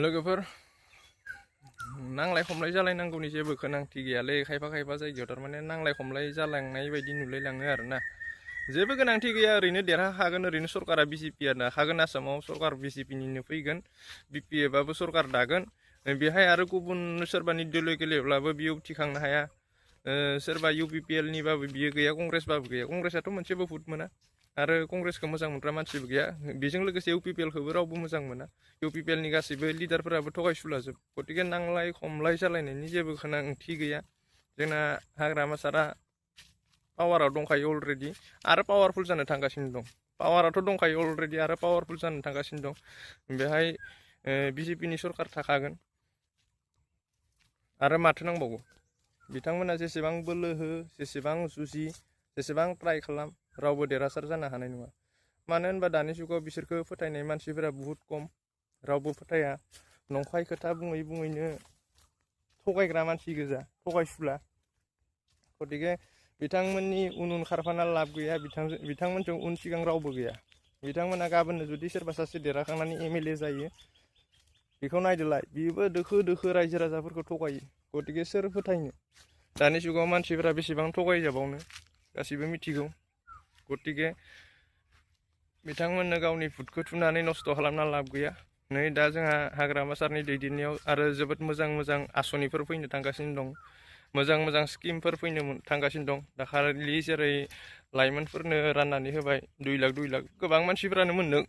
लोगोफोर नांलाय खमलाय जालायनांगौनि जेबो गोनांथि गैयालै खायफा खायफा जायगायाव थारमाने नांलाय खमलाय जालांनाय बायदि नुलायलाङो आरोना जेबो गोनांथि गैया ओरैनो देरहाखागोन ओरैनो सरकारा बिजेपि आरो हागोन आसामाव सरकार बिजेपिनिनो फैगोन बिपिएफआबो सरकार दागोन बेहाय आरो गुबुन सोरबा निर्दलीय गेलेब्लाबो बियो उथिखांनो हाया सोरबा इउपिपिएलनिबाबो बियो गैया कंग्रेसबाबो गैया कंग्रेसआथ' मोनसेबो भुट मोना आरो कंग्रेसखौ मोजां मोनग्रा मानसिबो गैया बेजों लोगोसे इउपिपिएलखौबो रावबो मोजां मोना इउपिपिएलनि गासैबो लिडारफोराबो थगायसुलाजोब गतिके नांलाय खमलाय जालायनायनि जेबो गोनांथि गैया जोंना हाग्रामा सारा पावाराव दंखायो अलरेडि आरो पावारफुल जानो थांगासिनो दं पावाराथ' दंखायो अलरेडि आरो पावारफुल जानो थांगासिनो दं बेहाय बिजेपिनि सरकार थाखागोन आरो माथो नांबावगौ बिथांमोना जेसेबां बोलो हो जेसेबां जुजि जेसेबां ट्राइ खालाम रावबो देरहासार जानो हानाय नङा मानो होनबा दानि जुगाव बिसोरखौ फोथायनाय मानसिफोरा बुहुत खम रावबो फोथाया नंखाय खोथा बुङै बुङैनो थगायग्रा मानसि गोजा थगायसुला गतिके बिथांमोननि उन उन खारफाना लाब गैया बिथांमोनजों उन सिगां रावबो गैया बिथांमोना गाबोननो जुदि सोरबा सासे देरहाखांनानै एमएलए जायो बेखौ नायदोलाय बेबो दोखो दोखो रायजो राजाफोरखौ थगायो गतिके सोर फोथायनो दानि जुगाव मानसिफोरा बेसेबां थगायजाबावनो गासिबो मिथिगौ गतिके बिथांमोननो गावनि भुटखौ थुनानै नस्थ' खालामना लाब गैया नै दा जोंहा हाग्रामा सारनि दैदेननायाव आरो जोबोद मोजां मोजां आसनिफोर फैनो थांगासिनो दं मोजां मोजां स्किमफोर फैनो थांगासिनो दं दाखालि जेरै लाइमोनफोरनो राननानै होबाय 2 लाख 2 लाख गोबां मानसिफोरानो मोनदों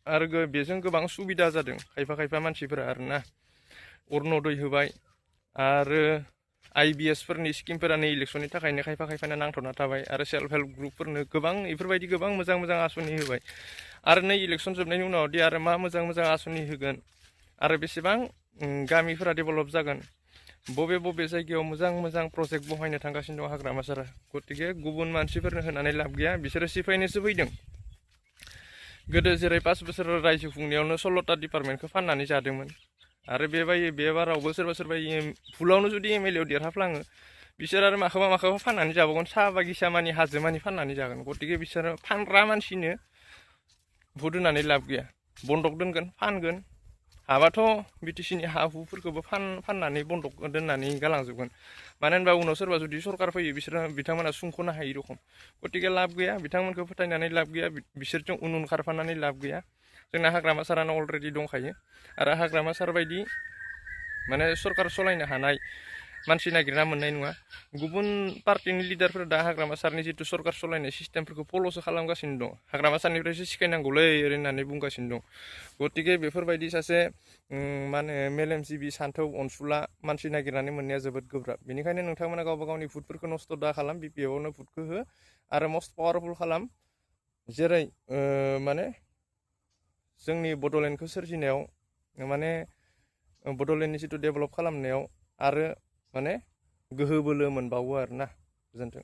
आरो बेजों गोबां सुबिदा जादों खायफा मानसिफोरा आरोना अरुनदय होबाय आरो IBS फोरनि स्किमफोरा नै इलेक्सननि थाखायनो खायफानो नांथ'ना थाबाय आरो सेल्फ हेल्प ग्रुपफोरनो गोबां बेफोरबायदि गोबां मोजां मोजां आसनि होबाय आरो नै इलेक्सन जोबनायनि उनावदि आरो मा मोजां मोजां आसनि होगोन आरो बेसेबां गामिफोरा डेभेलप जागोन बबे जायगायाव मोजां मोजां प्रजेक्ट बहायनो थांगासिनो दं हाग्रामा सारा गतिके गुबुन मानसिफोरनो होनानै लाब गैया बिसोरो सिफायनोसो फैदों गोदो जेरै 5 बोसोर रायजो खुंनायावनो 16टा डिपार्टमेन्टखौ फाननानै जादोंमोन आरो बे बारावबो सोरबा भुलावनो जुदि एमएलए देरहाफ्लाङो बिसोर आरो माखौबा फाननानै जाबावगोन साहा बागिसा मानि हाजो मानि फाननानै जागोन गतिके बिसोरो फानग्रा मानसिनो भुट होनानै लाब गैया बन्दक दोनगोन फानगोन हाबाथ' बिटिसिनि हा हुफोरखौबो फाननानै बन्दक दोननानै गालांजोबगोन मानो होनबा उनाव सोरबा जुदि सरकार फैयो बिथांमोना सुंख'नो हायि रखम गतिके लाब गैया बिथांमोनखौ फोथायनानै लाब गैया बिसोरजों उन खारफानानै लाब गैया जोंना हाग्रामा सारानो अलरेडि दंखायो आरो हाग्रामा सार बायदि माने सरकार सालायनो हानाय मानसि नागिरना मोननाय नङा गुबुन पार्टिनि लिडारफोरा दा हाग्रामा सारनि जितु सरकार सालायनाय सिस्टेमफोरखौ फल'सो खालामगासिनो दं हाग्रामा सारनिफ्रायसो सिखायनांगौलै होननानै बुंगासिनो दं गतिके बेफोरबायदि सासे मा होनो मेलेमजिबि सान्थौ अनसुला मानसि नागिरनानै मोननाया जोबोद गोब्राब बेनिखायनो नोंथांमोना गावबा गावनि भुटफोरखौ नस्थ' दा खालाम बिपिएफआवनो भुटखौ हो आरो मस्ट पावारफुल खालाम जेरै माने जोंनि बड'लेण्डखौ सोरजिनायाव माने बड'लेण्डनि जितु डेभेलप खालामनायाव आरो माने गोहो बोलो मोनबावो आरोना गोजोन्थों।